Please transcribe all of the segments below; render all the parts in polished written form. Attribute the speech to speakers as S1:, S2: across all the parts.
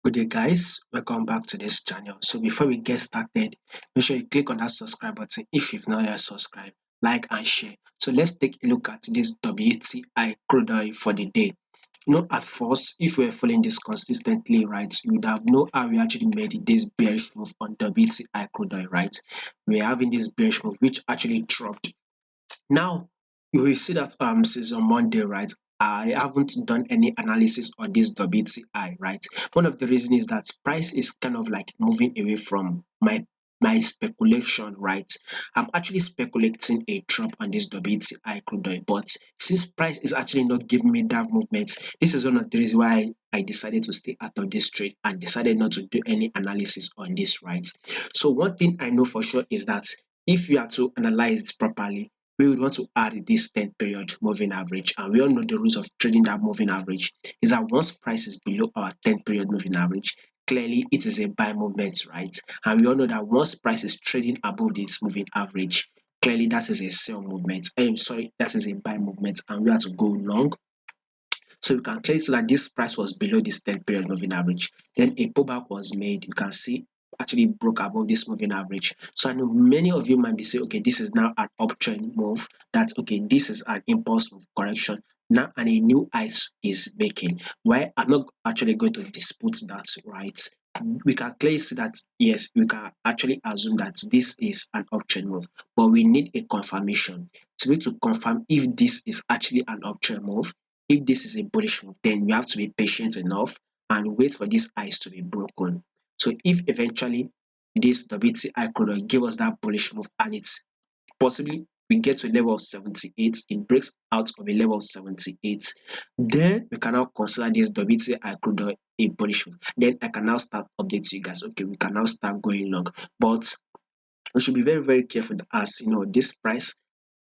S1: Good day, guys. Welcome back to this channel. So before we get started, make sure you click on that subscribe button if you've not yet subscribed, like and share. So let's take a look at this WTI crude oil for the day. At first, if we were following this consistently, right, you would have know how we actually made this bearish move on WTI crude oil, right? We're having this bearish move which actually dropped. Now, you will see that since on Monday, right, I haven't done any analysis on this WTI, right? One of the reasons is that price is kind of like moving away from my speculation, right? I'm actually speculating a drop on this WTI crude oil, but since price is actually not giving me that movement, this is one of the reasons why I decided to stay out of this trade and decided not to do any analysis on this, right? So one thing I know for sure is that if you are to analyze it properly, we would want to add this 10 period moving average, and we all know the rules of trading that moving average is that once price is below our 10 period moving average, clearly it is a buy movement, right? And we all know that once price is trading above this moving average, clearly that is a sell movement. I'm sorry, that is a buy movement, and we have to go long. So you can clearly see that this price was below this 10 period moving average. Then a pullback was made. You can see actually broke above this moving average. So I know many of you might be saying, okay, this is now an uptrend move. That okay, this is an impulse move correction. Now and a new ice is making. Why I'm not actually going to dispute that, right? We can clearly see that yes, we can actually assume that this is an uptrend move, but we need a confirmation to be to confirm if this is actually an uptrend move. If this is a bullish move, then we have to be patient enough and wait for this ice to be broken. So if eventually this WTI crude oil give us that bullish move and it's possibly we get to a level of 78, it breaks out of a level of 78, then we can now consider this WTI crude oil a bullish move. Then I can now start updating you guys. Okay, we can now start going long. But we should be very, very careful as this price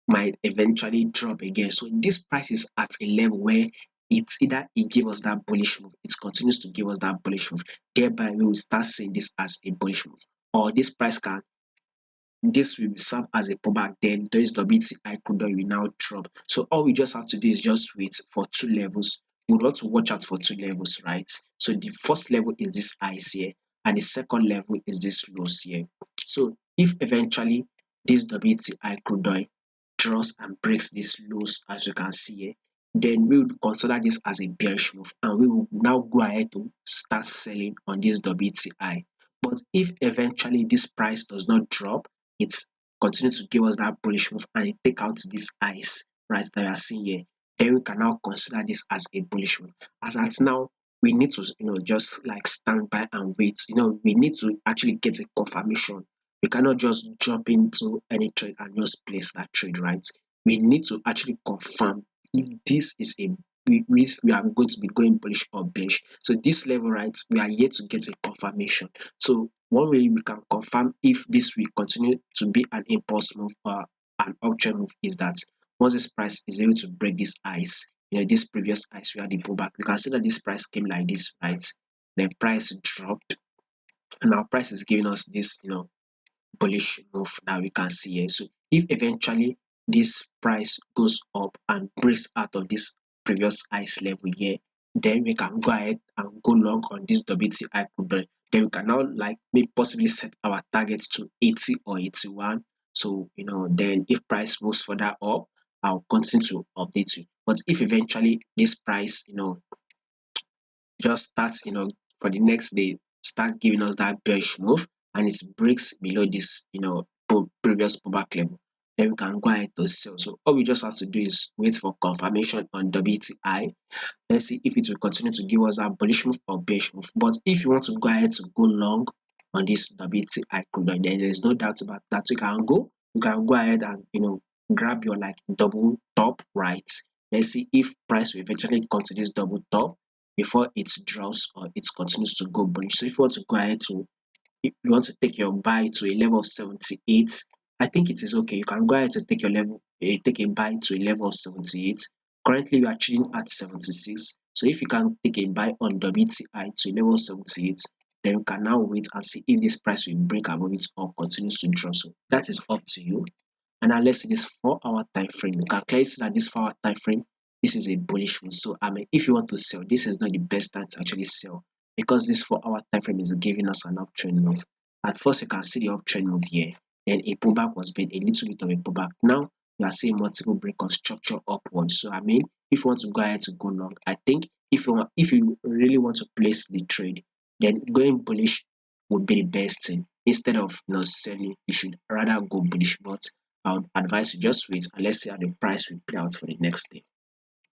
S1: might eventually drop again. So this price is at a level where it's either it give us that bullish move, it continues to give us that bullish move. Thereby, we will start seeing this as a bullish move. Or this will serve as a pullback, then this WTI crude oil will now drop. So all we just have to do is just wait for two levels. We want to watch out for two levels, right? So the first level is this highs here, and the second level is this lows here. So if eventually this WTI crude oil draws and breaks these lows, as you can see here, then we would consider this as a bearish move, and we will now go ahead to start selling on this WTI. But if eventually this price does not drop, it continues to give us that bullish move and it take out this ice, right, that you are seeing here, then we can now consider this as a bullish move. As at now, we need to just like stand by and wait. We need to actually get a confirmation. We cannot just jump into any trade and just place that trade, right? We need to actually confirm if this is a we are going to be going bullish or bearish. So this level, right, we are yet to get a confirmation. So one way we can confirm if this will continue to be an impulse move or an uptrend move is that once this price is able to break this ice, this previous ice we had the pullback, you can see that this price came like this, right? The price dropped, and our price is giving us this, bullish move that we can see here. So if eventually this price goes up and breaks out of this previous ice level here, then we can go ahead and go long on this WTI crude oil. Then we can now like maybe possibly set our target to 80 or 81. So then if price moves further up, I'll continue to update you. But if eventually this price just starts, for the next day, start giving us that bearish move and it breaks below this, previous pullback level, then we can go ahead to sell. So all we just have to do is wait for confirmation on WTI. Let's see if it will continue to give us a bullish move or bearish move. But if you want to go ahead to go long on this WTI crude oil, then there's no doubt about that. You can go ahead and grab your like double top, right? Let's see if price will eventually come to this double top before it draws or it continues to go bullish. So if you want to go ahead to if you want to take your buy to a level of 78, I think it is okay. You can go ahead to take your level, take a buy to a level of 78. Currently, we are trading at 76. So if you can take a buy on WTI to a level of 78, then you can now wait and see if this price will break above it or continues to draw. So that is up to you. And now let's see this 4-hour time frame. You can clearly see that this 4-hour time frame, this is a bullish move. So I mean, if you want to sell, this is not the best time to actually sell. because this 4 hour time frame is giving us an uptrend move. At first, you can see the uptrend move here. Then a pullback was made, a little bit of a pullback. Now you are seeing multiple break of structure upwards. So I mean, if you want to go ahead to go long, I think if you really want to place the trade, then going bullish would be the best thing. Instead of selling, you should rather go bullish. But I would advise you just wait and let's see how the price will play out for the next day.